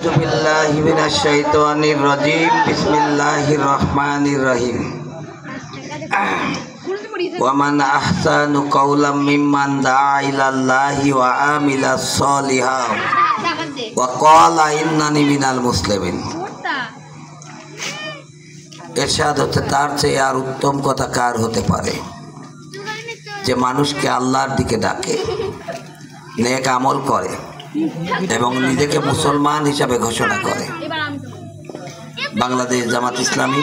बिल्लाहि मिनश शैतानिर रजीम बिस्मिल्लाहिर रहमानिर रहीम वमन अहसनु कौलन मिम्मन दाआ इलल्लाहि व आमिला सालिहा व क़ाला इन्ननी मिनाल मुस्लिमीन। इरशाद होते तार চেয়ে আর উত্তম কথা কার হতে পারে যে মানুষকে আল্লাহর দিকে ডাকে, নেক আমল করে এবং নিজেকে মুসলমান হিসাবে ঘোষণা করে। বাংলাদেশ জামাত ইসলামী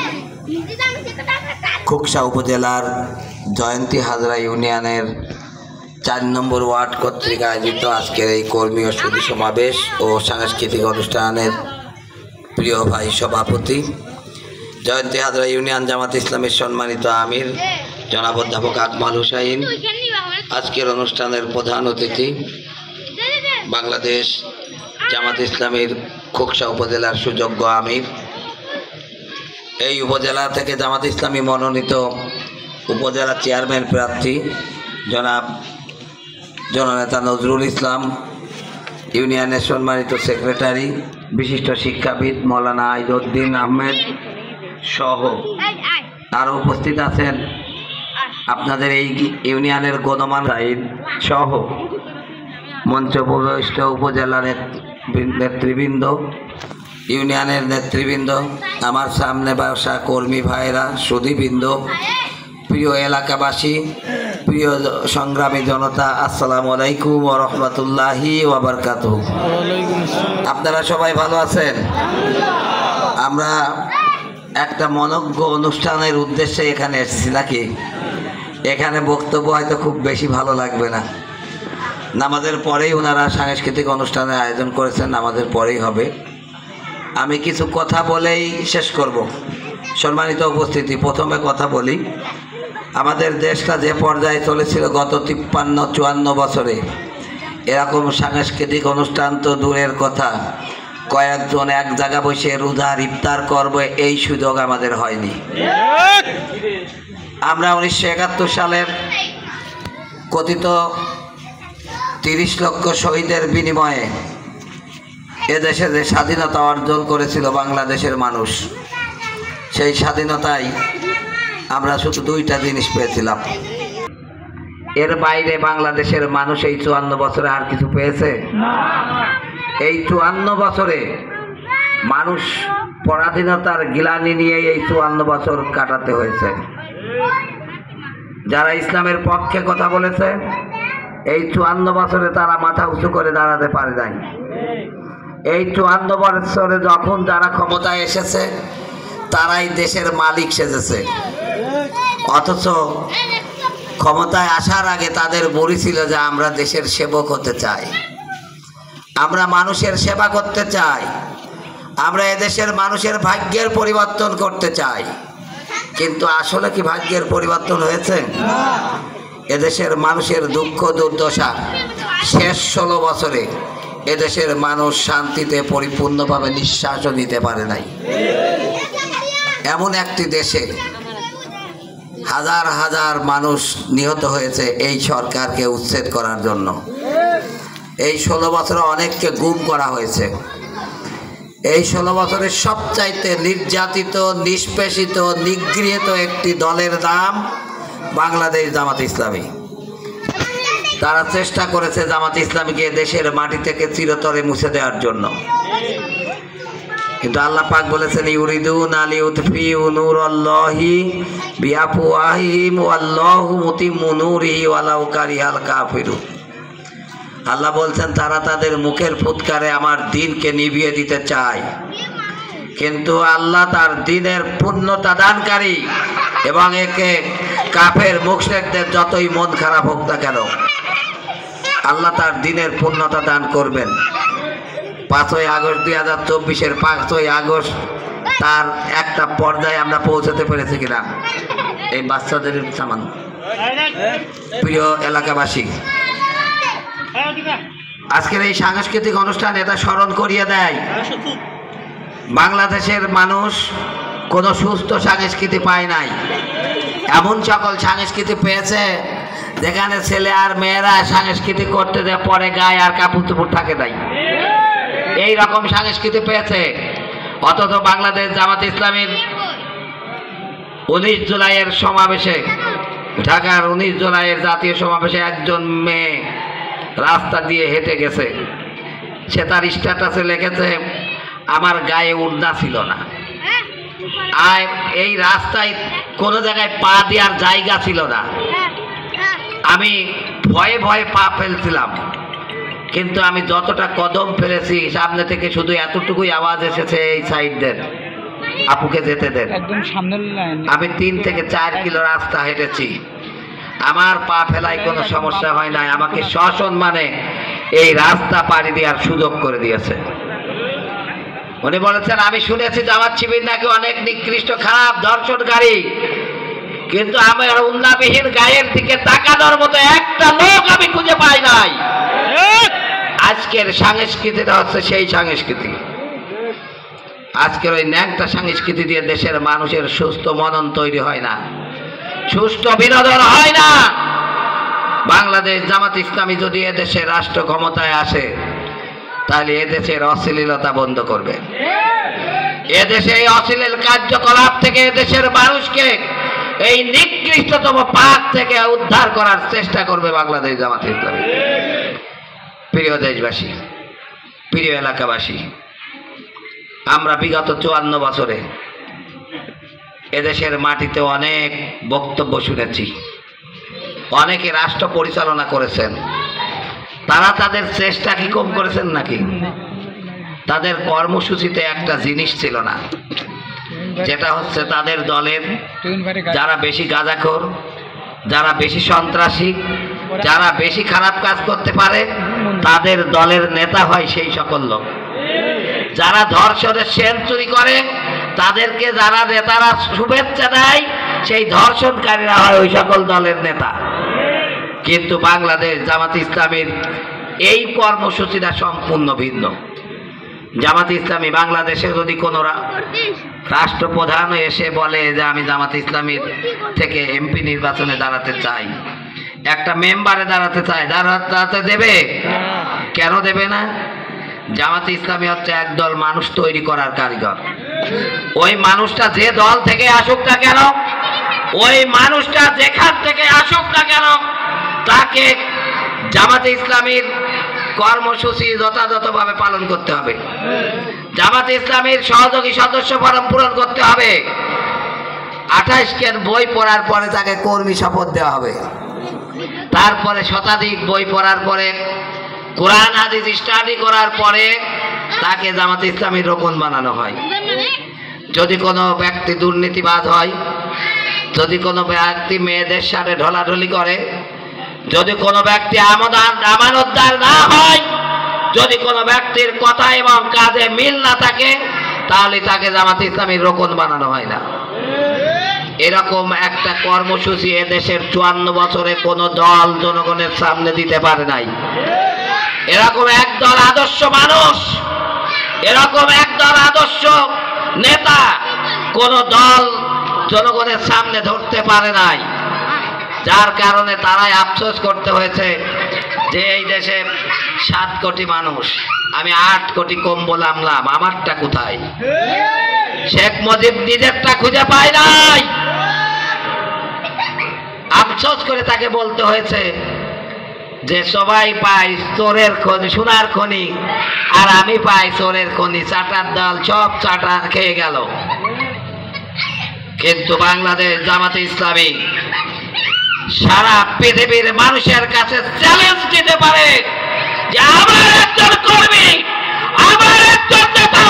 খোকসা উপজেলার জয়ন্তী হাজরা ইউনিয়নের ৪ নম্বর ওয়ার্ড কর্তৃক আয়োজিত আজকের এই কর্মী ও সুধী সমাবেশ ও সাংস্কৃতিক অনুষ্ঠানের প্রিয় ভাই সভাপতি জয়ন্তী হাজরা ইউনিয়ন জামাত ইসলামের সম্মানিত আমির জনাব অধ্যাপক আকমাল হুসাইন, আজকের অনুষ্ঠানের প্রধান অতিথি বাংলাদেশ জামাত ইসলামীর খোকসা উপজেলার সুযোগ্য আমির, এই উপজেলা থেকে জামাত ইসলামী মনোনীত উপজেলা চেয়ারম্যান প্রার্থী জনাব জননেতা নজরুল ইসলাম, ইউনিয়নের সম্মানিত সেক্রেটারি বিশিষ্ট শিক্ষাবিদ মৌলানা আইদুদ্দিন আহমেদ সহ আরও উপস্থিত আছেন আপনাদের এই ইউনিয়নের গণমান সাইদ সহ মঞ্চপ্রবিষ্ট উপজেলা নেতৃবৃন্দ, ইউনিয়নের নেতৃবৃন্দ, আমার সামনে বসা কর্মী ভাইরা, সুধীবৃন্দ, প্রিয় এলাকাবাসী, প্রিয় সংগ্রামী জনতা, আসসালামু আলাইকুম ওয়া রাহমাতুল্লাহি ওয়া বারাকাতুহু। আপনারা সবাই ভালো আছেন? আমরা একটা মনোজ্ঞ অনুষ্ঠানের উদ্দেশ্যে এখানে এসেছি নাকি? এখানে বক্তব্য হয়তো খুব বেশি ভালো লাগবে না। নামাজের পরেই ওনারা সাংস্কৃতিক অনুষ্ঠানের আয়োজন করেছেন, নামাজের পরেই হবে। আমি কিছু কথা বলেই শেষ করব। সম্মানিত উপস্থিতি, প্রথমে কথা বলি, আমাদের দেশটা যে পর্যায়ে চলেছিল গত 53-54 বছরে, এরকম সাংস্কৃতিক অনুষ্ঠান তো দূরের কথা, কয়েকজন এক জায়গা বসে রোজার ইফতার করবে এই সুযোগ আমাদের হয়নি। আমরা 1971 সালের কথিত 30 লক্ষ শহীদের বিনিময়ে এদেশে যে স্বাধীনতা অর্জন করেছিল বাংলাদেশের মানুষ, সেই স্বাধীনতায় আমরা শুধু 2টা জিনিস পেয়েছিলাম। এর বাইরে বাংলাদেশের মানুষ এই 54 বছরে আর কিছু পেয়েছে? এই 54 বছরে মানুষ পরাধীনতার গিলানি নিয়ে এই 54 বছর কাটাতে হয়েছে। যারা ইসলামের পক্ষে কথা বলেছে এই 54 বছরে তারা মাথা উঁচু করে দাঁড়াতে পারে নাই। এই 54 বছরে যখন যারা ক্ষমতায় এসেছে তারাই দেশের মালিক সেজেছে, অথচ ক্ষমতায় আসার আগে তাদের বলি ছিল যে আমরা দেশের সেবক হতে চাই, আমরা মানুষের সেবা করতে চাই, আমরা এদেশের মানুষের ভাগ্যের পরিবর্তন করতে চাই। কিন্তু আসলে কি ভাগ্যের পরিবর্তন হয়েছে? এদেশের মানুষের দুঃখ দুর্দশা শেষ 16 বছরে এদেশের মানুষ শান্তিতে পরিপূর্ণভাবে নিঃশ্বাসও নিতে পারে নাই। এমন একটি দেশে হাজার হাজার মানুষ নিহত হয়েছে এই সরকারকে উচ্ছেদ করার জন্য। এই 16 বছরে অনেককে গুম করা হয়েছে। এই 16 বছরের সবচাইতে নির্যাতিত, নিষ্পেষিত, নিগৃহীত একটি দলের নাম বাংলাদেশ জামাত ইসলামী। তারা চেষ্টা করেছে জামাত ইসলামীকে দেশের মাটি থেকে চিরতরে মুছে দেওয়ার জন্য, কিন্তু আল্লাহ পাক বলেছেন ইউরিদুনা লিউতফিউ নূরাল্লাহি বিআফওয়াহিহিম ওয়াল্লাহু মুতিম্মু নূরিহি ওয়ালাউ কারিহাল কাফিরুন। আল্লাহ বলছেন তারা তাদের মুখের ফুৎকারে আমার দ্বীনকে নিভিয়ে দিতে চায়, কিন্তু আল্লাহ তার দ্বীনের পূর্ণতা দানকারী এবং একে কাফের মুশরিকদের যতই মন খারাপ হোক না কেন আল্লাহ তার দ্বীনের পূর্ণতা দান করবেন। 5ই আগস্ট 2024-এর 5ই আগস্ট তার একটা পর্যায়ে আমরা পৌঁছাতে পেরেছি কিনা? এই বাচ্চাদের সামান প্রিয় এলাকাবাসী, আজকের এই সাংস্কৃতিক অনুষ্ঠান এটা স্মরণ করিয়ে দেয় বাংলাদেশের মানুষ কোনো সুস্থ সংস্কৃতি পায় নাই। এমন সকল সংস্কৃতি পেয়েছে যেখানে ছেলে আর মেয়েরা সংস্কৃতি করতে যে পরে গায়ে আর কাপড় চোপড় থাকে নাই। এই রকম সংস্কৃতি পেয়েছে। অথচ বাংলাদেশ জামাত ইসলামীর 19 জুলাইয়ের সমাবেশে, ঢাকার 19 জুলাইয়ের জাতীয় সমাবেশে একজন মেয়ে রাস্তা দিয়ে হেঁটে গেছে, সে তার স্ট্যাটাসে লিখেছে আমার গায়ে ওড়না ছিল না, আর এই রাস্তায় কোনো জায়গায় পা দেওয়ার জায়গা ছিল না, আমি ভয়ে ভয়ে পা ফেলছিলাম, কিন্তু আমি যতটা কদম ফেলেছি সামনে থেকে শুধু এতটুকুই আওয়াজ এসেছে এই সাইড দেন, আপুকে যেতে দেন। আমি 3 থেকে 4 কিলো রাস্তা হেঁটেছি, আমার পা ফেলায় কোনো সমস্যা হয় নাই, আমাকে সসম্মানে এই রাস্তা পাড়ি দেওয়ার সুযোগ করে দিয়েছে। উনি বলেছেন আমি শুনেছি জামাত শিবির নাকি অনেক নিকৃষ্ট খারাপ ধর্ষণকারী, কিন্তু আমার উন্নাবিহীন গায়ের দিকে তাকানোর মতো একটা লোক আমি খুঁজে পাই নাই। আজকের সংস্কৃতিটা হচ্ছে সেই সংস্কৃতি। আজকের ওই ন্যাংটা সংস্কৃতি দিয়ে দেশের মানুষের সুস্থ মনন তৈরি হয় না, সুষ্ঠু বিনোদন হয় না। বাংলাদেশ জামাত ইসলামী যদি এদেশে রাষ্ট্র ক্ষমতায় আসে তাহলে এদেশের অশ্লীলতা বন্ধ করবে, এদেশে এই অশ্লীল কার্যকলাপ থেকে এদেশের মানুষকে এই নিকৃষ্টতম পাপ থেকে উদ্ধার করার চেষ্টা করবে বাংলাদেশ জামাত ইসলামী। প্রিয় দেশবাসী, প্রিয় এলাকাবাসী, আমরা বিগত 54 বছরে এদেশের মাটিতে অনেক বক্তব্য শুনেছি, অনেকে রাষ্ট্র পরিচালনা করেছেন, তারা তাদের চেষ্টা কি কম করেছেন নাকি? তাদের কর্মসূচিতে একটা জিনিস ছিল না, যেটা হচ্ছে তাদের দলের যারা বেশি গাঁজাখোর, যারা বেশি সন্ত্রাসী, যারা বেশি খারাপ কাজ করতে পারে তাদের দলের নেতা হয় সেই সকল লোক। যারা ধর্ষণের সেঞ্চুরি করে তাদেরকে যারা নেতারা শুভেচ্ছা দেয় সেই ধর্ষণকারীরা হয় ওই সকল দলের নেতা। কিন্তু বাংলাদেশ জামাত ইসলামীর এই কর্মসূচিটা সম্পূর্ণ ভিন্ন। জামাত ইসলামী বাংলাদেশে যদি কোনো রাষ্ট্রপ্রধান এসে বলে যে আমি জামাত ইসলামীর থেকে এমপি নির্বাচনে দাঁড়াতে চাই, একটা মেম্বারে দাঁড়াতে চাই, দাঁড়াতে দেবে? কেন দেবে না? জামাত ইসলামী হচ্ছে একদল মানুষ তৈরি করার কারিগর। ওই মানুষটা যে দল থেকে আসুক না কেন, ওই মানুষটা যেখান থেকে আসুক না কেন, তাকে জামাতে ইসলামীর কর্মসূচি যথাযথভাবে পালন করতে হবে, জামাতে ইসলামীর সহযোগী সদস্য ফরম পূরণ করতে হবে, 28 কেন বই পড়ার পরে তাকে কর্মী শপথ দেওয়া হবে, তারপরে শতাধিক বই পড়ার পরে কোরআন হাদিস স্টাডি করার পরে তাকে জামাতে ইসলামীর রোকন বানানো হয়। যদি কোনো ব্যক্তি দুর্নীতিবাজ হয়, যদি কোনো ব্যক্তি মেয়েদের সাথে ঢলাঢলি করে, যদি কোনো ব্যক্তি আমানতদার না হয়, যদি কোনো ব্যক্তির কথা এবং কাজে মিল না থাকে, তাহলে তাকে জামাত ইসলামীর রোকন বানানো হয় না। এরকম একটা কর্মসূচি এদেশের 54 বছরে কোনো দল জনগণের সামনে দিতে পারে নাই। এরকম একদল আদর্শ মানুষ, এরকম একদল আদর্শ নেতা কোন দল জনগণের সামনে ধরতে পারে নাই, যার কারণে তারাই আফসোস করতে হয়েছে যে এই দেশে 7 কোটি মানুষ, আমি 8 কোটি কম বললাম, আমারটা কোথায়? শেখ মুজিব নিজেরটা খুঁজে পায় নাই, আফসোস করে তাকে বলতে হয়েছে যে সবাই পায় চোরের খনি, সোনার খনি, আর আমি পাই চোরের খনি, চাটার দল সব চাটা খেয়ে গেল। কিন্তু বাংলাদেশ জামাতে ইসলামী সারা পৃথিবীর মানুষের কাছে চ্যালেঞ্জ দিতে পারে যে আমার একজন কর্মী, আমার একজন নেতা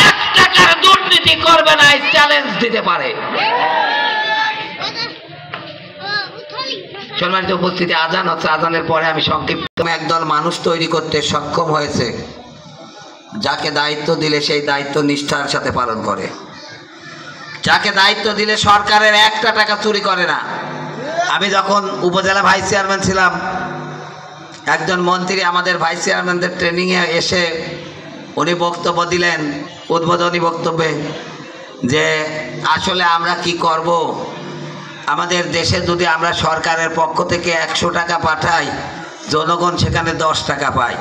1 টাকার দুর্নীতি করবে না, চ্যালেঞ্জ দিতে পারে। সম্মানিত উপস্থিতি, আজান হচ্ছে, আজানের পরে আমি সংক্ষিপ্ত একদল মানুষ তৈরি করতে সক্ষম হয়েছে যাকে দায়িত্ব দিলে সেই দায়িত্ব নিষ্ঠার সাথে পালন করে, যাকে দায়িত্ব দিলে সরকারের 1টা টাকা চুরি করে না। আমি যখন উপজেলা ভাইস চেয়ারম্যান ছিলাম, একজন মন্ত্রী আমাদের ভাইস চেয়ারম্যানদের ট্রেনিংয়ে এসে উনি বক্তব্য দিলেন, উদ্বোধনী বক্তব্যে, যে আসলে আমরা কি করব, আমাদের দেশে যদি আমরা সরকারের পক্ষ থেকে 100 টাকা পাঠাই, জনগণ সেখানে 10 টাকা পায়।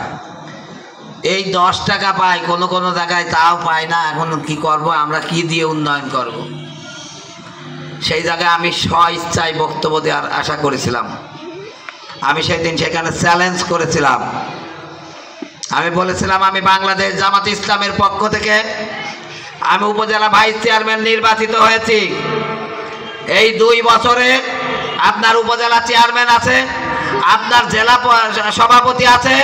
এই 10 টাকা পায়, কোনো কোনো জায়গায় তাও পায় না। এখন কি করব, আমরা কি দিয়ে উন্নয়ন করব? সেই জায়গায় আমি স্ব-ইচ্ছায় বক্তব্য দেওয়ার আশা করেছিলাম। আমি সেদিন সেখানে চ্যালেঞ্জ করেছিলাম। আমি বলেছিলাম, আমি বাংলাদেশ জামাত ইসলামের পক্ষ থেকে আমি উপজেলা ভাইস চেয়ারম্যান নির্বাচিত হয়েছি। এই 2 বছরে আপনার উপজেলা চেয়ারম্যান আছে, আপনার জেলা সভাপতি আছে,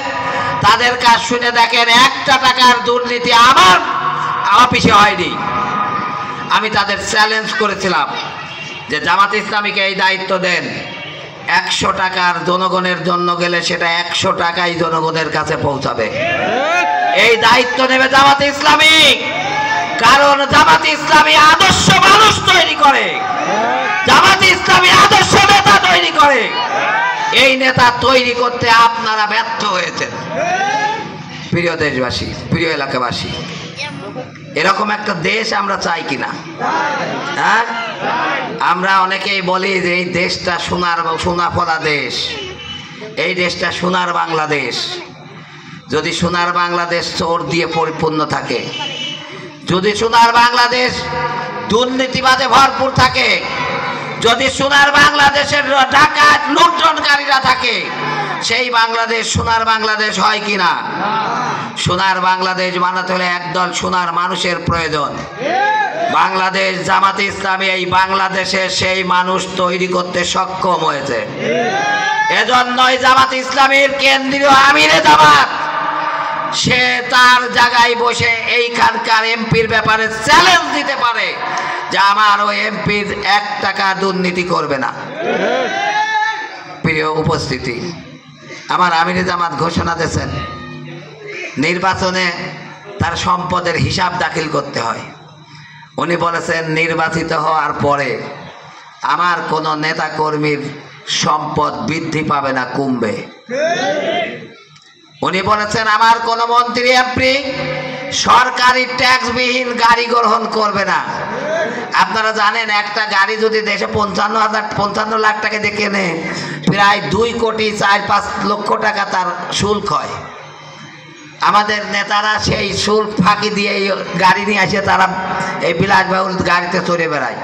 তাদের কাজ শুনে দেখেন 1 টাকার দুর্নীতি আমার অফিসে হয়নি। আমি তাদের চ্যালেঞ্জ করেছিলাম যে জামাত ইসলামীকে এই দায়িত্ব দেন, 100 টাকার জনগণের জন্য গেলে সেটা 100 টাকাই জনগণের কাছে পৌঁছাবে। এই দায়িত্ব নেবে জামাত ইসলামী, কারণ জামাত ইসলামী আদর্শ মানুষ তৈরি করে, জামাত ইসলামী আদর্শ নেতা তৈরি করে। এই নেতা তৈরি করতে আপনারা ব্যর্থ হয়েছেন। প্রিয় দেশবাসী, প্রিয় এলাকাবাসী, এরকম একটা দেশ আমরা চাই কিনা? হ্যাঁ, আমরা অনেকেই বলি যে এই দেশটা সোনাফলা দেশ, এই দেশটা সোনার বাংলাদেশ। যদি সোনার বাংলাদেশ চোর দিয়ে পরিপূর্ণ থাকে, যদি সোনার বাংলাদেশ দুর্নীতিবাদে ভরপুর থাকে, যদি সোনার বাংলাদেশের ডাকাত লুণ্ঠনকারীরা থাকে, সেই বাংলাদেশ সোনার বাংলাদেশ হয় কিনা? সোনার বাংলাদেশ বানাতে হলে একদল সোনার মানুষের প্রয়োজন। বাংলাদেশ জামাত ইসলামী এই বাংলাদেশে সেই মানুষ তৈরি করতে সক্ষম হয়েছে। এজন্যই জামাত ইসলামীর কেন্দ্রীয় আমিরে জামাত সে তার জায়গায় বসে এইখানকার এমপির ব্যাপারে চ্যালেঞ্জ দিতে পারে যে আমার ওই এমপির 1 টাকা দুর্নীতি করবে না। প্রিয় উপস্থিতি, আমার আমিরে জামাত ঘোষণা দিয়েছেন নির্বাচনে তার সম্পদের হিসাব দাখিল করতে হয়। উনি বলেছেন নির্বাচিত হওয়ার পরে আমার কোনো নেতা কর্মীর সম্পদ বৃদ্ধি পাবে না, কমবে। উনি বলেছেন আমার কোনো মন্ত্রী এমপি সরকারি ট্যাক্সবিহীন গাড়ি গ্রহণ করবে না। আপনারা জানেন একটা গাড়ি যদি দেশে 55 লাখ টাকা দিয়ে কেনে, প্রায় 2,4-5 লক্ষ টাকা তার শুল্ক হয়। আমাদের নেতারা সেই শুল্ক ফাঁকি দিয়ে এই গাড়ি নিয়ে আসে, তারা এই বিলাসবহুল গাড়িতে চড়ে বেড়ায়।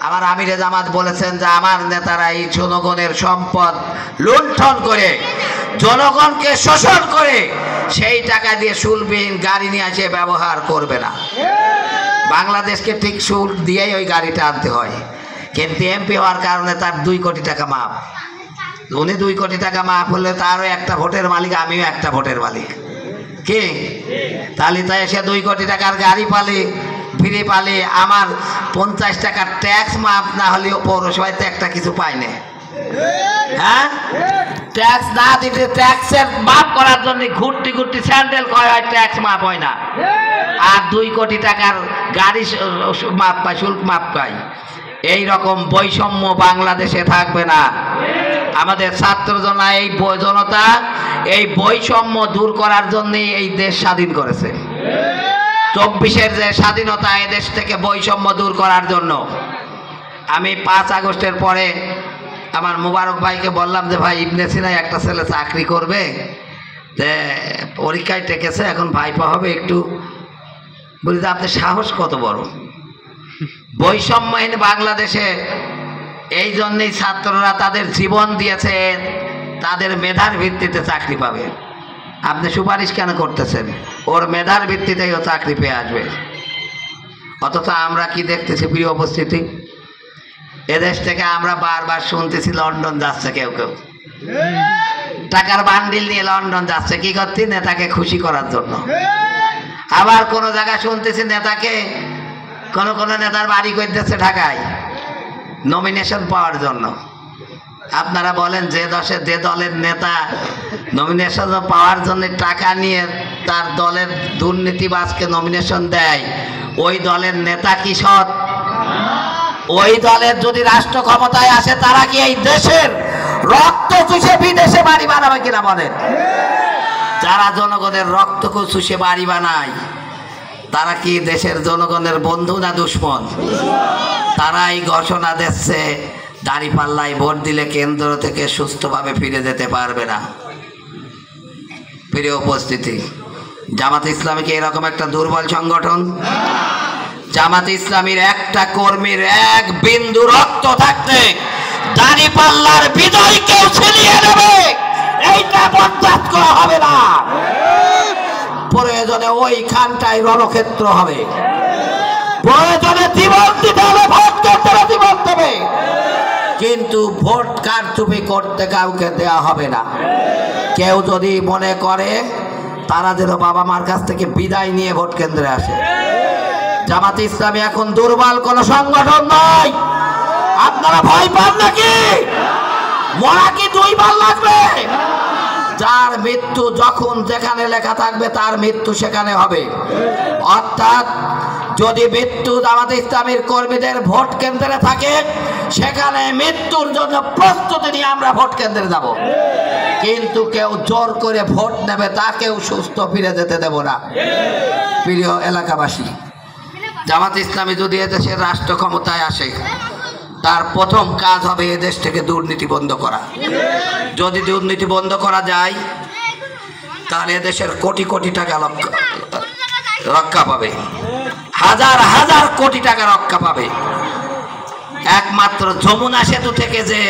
আমার আমিরে জামাত বলেছেন যে আমার নেতারা এই জনগণের সম্পদ লুণ্ঠন করে, জনগণকে শোষণ করে সেই টাকা দিয়ে শুল্কবিহীন গাড়ি নিয়ে আসে ব্যবহার করবে না। বাংলাদেশকে ঠিক শুল্ক দিয়েই ওই গাড়িটা আনতে হয়, কিন্তু এমপি হওয়ার কারণে তার 2 কোটি টাকা মাপ। উনি 2 কোটি টাকা মাপ হলে তারও একটা ভোটের মালিক, আমিও একটা ভোটের মালিক। কি তাহলে তাই সে 2 কোটি টাকার গাড়ি পালি, ফ্রি পালি, আমার 50 টাকার ট্যাক্স মাপ না হলেও পৌরসভাতে একটা কিছু পাই না। হ্যাঁ, ট্যাক্স না দিতে ট্যাক্সের মাপ করার জন্য ঘুরতি ঘুরতি স্যান্ডেল কয় হয়, ট্যাক্স মাপ হয় না। আর 2 কোটি টাকার গাড়ি মাপ পায়, শুল্ক মাপ পায়। এই রকম বৈষম্য বাংলাদেশে থাকবে না। আমাদের ছাত্র জনতা এই বৈষম্য দূর করার জন্য এই দেশ স্বাধীন করেছে। 24-এর যে স্বাধীনতা, এই দেশ থেকে বৈষম্য দূর করার জন্য। আমি 5 আগস্টের পরে আমার মোবারক ভাইকে বললাম যে ভাই ইবনে সিনায় একটা ছেলে চাকরি করবে, যে পরীক্ষায় টেকেছে, এখন ভাইপা হবে, একটু বলি যে আপনার সাহস কত বড়। বৈষম্যহীন বাংলাদেশে এই জন্যই ছাত্ররা তাদের জীবন দিয়েছে, তাদের মেধার ভিত্তিতে চাকরি পাবে। আপনি সুপারিশ কেন করতেছেন? ওর মেধার ভিত্তিতেই ও চাকরি পেয়ে আসবে। অথচ আমরা কি দেখতেছি প্রিয় উপস্থিতি, এদেশ থেকে আমরা বারবার শুনতেছি লন্ডন যাচ্ছে কেউ কেউ, টাকার বান্ডিল নিয়ে লন্ডন যাচ্ছে। কি করতে? নেতাকে খুশি করার জন্য। আবার কোন জায়গায় শুনতেছি নেতাকে, কোন নেতার বাড়ি করতেছে ঢাকায় নমিনেশন পাওয়ার জন্য। আপনারা বলেন যে দলের নেতা নমিনেশন পাওয়ার জন্য টাকা নিয়ে তার দলের দুর্নীতিবাজকে নমিনেশন দেয়, ওই দলের নেতা কি সৎ? ওই দলের যদি রাষ্ট্র ক্ষমতায় আসে, তারা কি এই দেশের রক্ত চুষে বিদেশে বাড়ি বানাবে কিনা বলেন? যারা জনগণের রক্ত চুষে বাড়ি বানায়, তারা কি দেশের জনগণের বন্ধু না দুশ্মন? তারাই ঘোষণা দিচ্ছে দাঁড়িপাল্লায় ভোট দিলে কেন্দ্র থেকে সুস্থভাবে ফিরে যেতে পারবে না। প্রিয় উপস্থিতি, জামাত ইসলামী কি এরকম একটা দুর্বল সংগঠন? জামাত ইসলামীর একটা কর্মীর এক বিন্দু রক্ত থাকতে দাঁড়িপাল্লার বিজয়কেও ছিনিয়ে নেবে, এইটা বরদাস্ত করা হবে না। প্রয়োজনে ওইখানটায় রণক্ষেত্র হবে, প্রয়োজনে জীবন দিতে হবে, ভোট করতে জীবন দেবে, কিন্তু ভোট কারচুপি করতে কাউকে দেয়া হবে না। কেউ যদি মনে করে তারা যেন বাবা মার কাছ থেকে বিদায় নিয়ে ভোট কেন্দ্রে আসে। জামাত ইসলামী এখন দুর্বল কোন সংগঠন নয়। আপনারা ভয় পান নাকি? মরা কি দুইবার লাগবে? যার মৃত্যু যখন যেখানে লেখা থাকবে তার মৃত্যু সেখানে হবে। অর্থাৎ যদি মৃত্যু জামাত ইসলামীর কর্মীদের ভোট কেন্দ্রে থাকে, সেখানে মৃত্যুর জন্য প্রস্তুতি নিয়ে আমরা ভোট কেন্দ্রে যাব, কিন্তু কেউ জোর করে ভোট নেবে তাকেও সুস্থ ফিরে যেতে দেব না। প্রিয় এলাকাবাসী, জামাত ইসলামী যদি এদেশের রাষ্ট্র ক্ষমতায় আসে, তার প্রথম কাজ হবে এদেশ থেকে দুর্নীতি বন্ধ করা। যদি দুর্নীতি বন্ধ করা যায়, তাহলে এদেশের কোটি কোটি টাকা রক্ষা পাবে, হাজার হাজার কোটি টাকা রক্ষা পাবে। একমাত্র যমুনা সেতু থেকে যে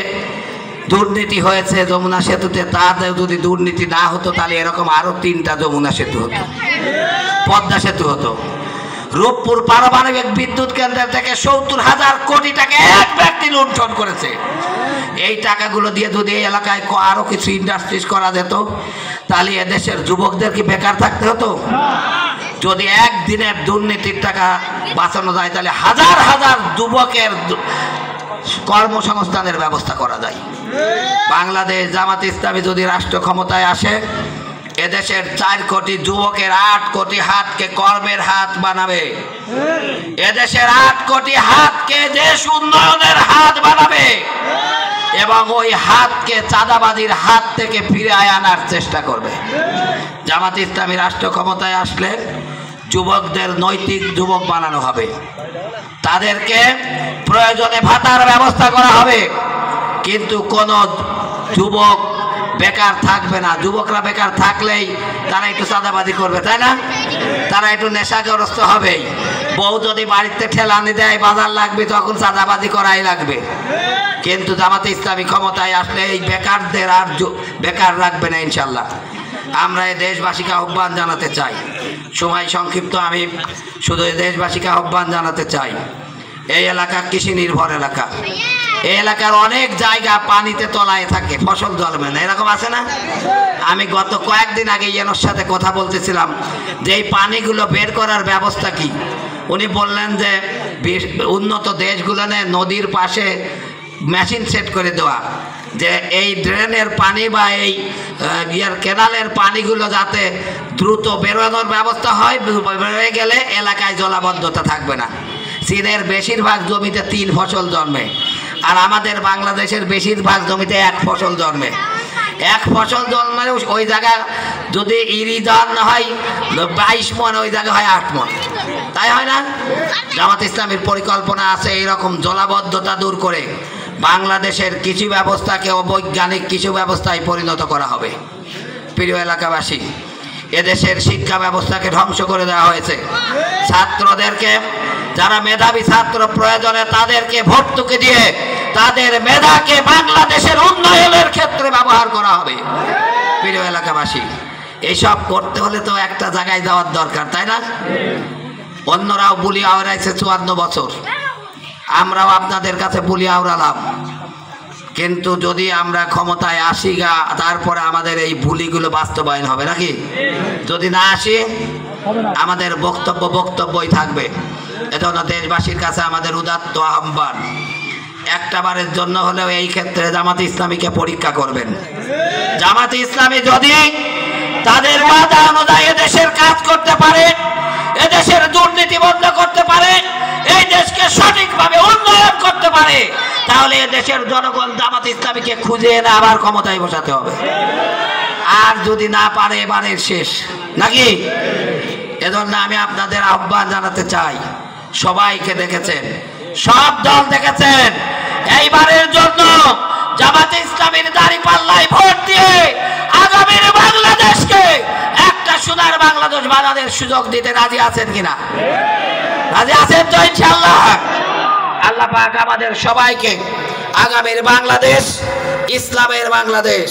দুর্নীতি হয়েছে, যমুনা সেতুতে, তাতে যদি দুর্নীতি না হতো তাহলে এরকম আরো 3টা যমুনা সেতু হতো, পদ্মা সেতু হতো। রূপপুর পারমাণবিক বিদ্যুৎ কেন্দ্র থেকে 70,000 কোটি টাকা এক ব্যক্তি লুণ্ঠন করেছে। এই টাকাগুলো দিয়ে যদি এই এলাকায় আরো কিছু ইন্ডাস্ট্রিজ করা যেত, তাহলে এদেশের যুবকদের কি বেকার থাকতে হতো? যদি একদিনের দুর্নীতির টাকা বাঁচানো যায়, তাহলে হাজার হাজার যুবকের কর্মসংস্থানের ব্যবস্থা করা যায়। বাংলাদেশ জামাত ইসলামী যদি রাষ্ট্র ক্ষমতায় আসে, এদেশের 4 কোটি যুবকের 8 কোটি হাতকে কর্মের হাত বানাবে। এদেশের 8 কোটি হাতকে দেশ উন্নয়নের হাত বানাবে এবং ওই হাতকে চাঁদাবাজির হাত থেকে ফিরে আনার চেষ্টা করবে। জামাত ইসলামী রাষ্ট্র ক্ষমতায় আসলে যুবকদের নৈতিক যুবক বানানো হবে, তাদেরকে প্রয়োজনে ভাতার ব্যবস্থা করা হবে, কিন্তু কোন যুবক বেকার থাকবে না। যুবকরা বেকার থাকলেই তারা একটু চাঁদাবাজি করবে, তাই না? তারা একটু নেশাগ্রস্ত হবে। বউ যদি বাড়িতে ঠেলানি দেয়, বাজার লাগবে, তখন চাঁদাবাজি করাই লাগবে। কিন্তু জামাতে ইসলামী ক্ষমতায় আসলে এই বেকারদের আর বেকার রাখবে না ইনশাল্লাহ। আমরা এই দেশবাসীকে আহ্বান জানাতে চাই, সময় সংক্ষিপ্ত, আমি শুধু এই দেশবাসীকে আহ্বান জানাতে চাই, এই এলাকা কৃষি নির্ভর এলাকা। এই এলাকার অনেক জায়গা পানিতে তলায় থাকে, ফসল জন্মে না, এরকম আছে না? আমি গত কয়েকদিন আগে ইয়েনোর সাথে কথা বলতেছিলাম যে এই পানিগুলো বের করার ব্যবস্থা কি। উনি বললেন যে উন্নত দেশগুলো নদীর পাশে মেশিন সেট করে দেওয়া, যে এই ড্রেনের পানি বা এই কেনালের পানিগুলো যাতে দ্রুত বেরোনোর ব্যবস্থা হয়, বেরোয় গেলে এলাকায় জলাবদ্ধতা থাকবে না। চীনের বেশিরভাগ জমিতে 3 ফসল জন্মে, আর আমাদের বাংলাদেশের বেশিরভাগ জমিতে 1 ফসল জন্মে। 1 ফসল জন্মালে ওই জায়গা যদি ইরিদান হয় 22 মন, ওই জায়গা হয় 8 মন, তাই হয় না? জামাত ইসলামের পরিকল্পনা আছে এইরকম জলাবদ্ধতা দূর করে বাংলাদেশের কৃষি ব্যবস্থাকে অবৈজ্ঞানিক কৃষি ব্যবস্থায় পরিণত করা হবে। প্রিয় এলাকাবাসী, এদেশের শিক্ষা ব্যবস্থাকে ধ্বংস করে দেওয়া হয়েছে। ছাত্রদেরকে, যারা মেধাবী ছাত্র প্রয়োজনে তাদেরকে ভর্তুকি দিয়ে তাদের মেধাকে বাংলাদেশের উন্নয়নের ক্ষেত্রে ব্যবহার করা হবে। প্রিয় এলাকাবাসী, এইসব করতে হলে তো একটা জায়গায় যাওয়ার দরকার, তাই না? অন্যরাও বুলি আওড়াইছে 54 বছর, আমরাও আপনাদের কাছে বুলি আওড়ালাম, কিন্তু যদি আমরা ক্ষমতায় আসি তারপরে আমাদের এই ভুলিগুলো বাস্তবায়ন হবে নাকি? যদি না আসি আমাদের বক্তব্যই থাকবে। এজন্য দেশবাসীর কাছে আমাদের উদাত্ত আহ্বান, একটাবারের জন্য হলেও এই ক্ষেত্রে জামাত ইসলামীকে পরীক্ষা করবেন। জামাত ইসলামী যদি তাদের ওয়াদা অনুযায়ী দেশের কাজ করতে পারে, এদেশের দুর্নীতি বন্ধ করতে পারে, এই দেশকে সঠিকভাবে উন্নয়ন করতে পারে, তাহলে দেশের জনগণ জামাত ইসলামীকে খুঁজে এনে আবার ক্ষমতায় বসাতে হবে। আর যদি না পারে এবারে শেষ নাকি? এজন্য আমি আপনাদের আহ্বান জানাতে চাই, সবাইকে দেখেছেন, সব দল দেখেছেন, এইবারের জন্য জামাত ইসলামীর দাঁড়িপাল্লায় ভোট দিয়ে আগামীর বাংলাদেশকে একটা সোনার বাংলাদেশ সুযোগ দিতে রাজি আছেন কিনা? রাজি আছেন তো ইনশাআল্লাহ? আল্লাহ পাক আমাদের সবাইকে আগামীর বাংলাদেশ ইসলামের বাংলাদেশ,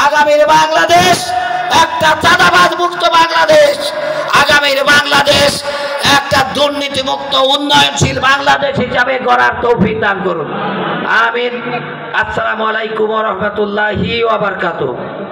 আগামীর বাংলাদেশ একটা চাঁদাবাজ মুক্ত বাংলাদেশ, আগামীর বাংলাদেশ একটা দুর্নীতিমুক্ত উন্নয়নশীল বাংলাদেশ হিসাবে গড়ার তৌফিক দান করুন। আমিন। আসসালামু আলাইকুম ওয়া রাহমাতুল্লাহি ওয়া বারাকাতুহু।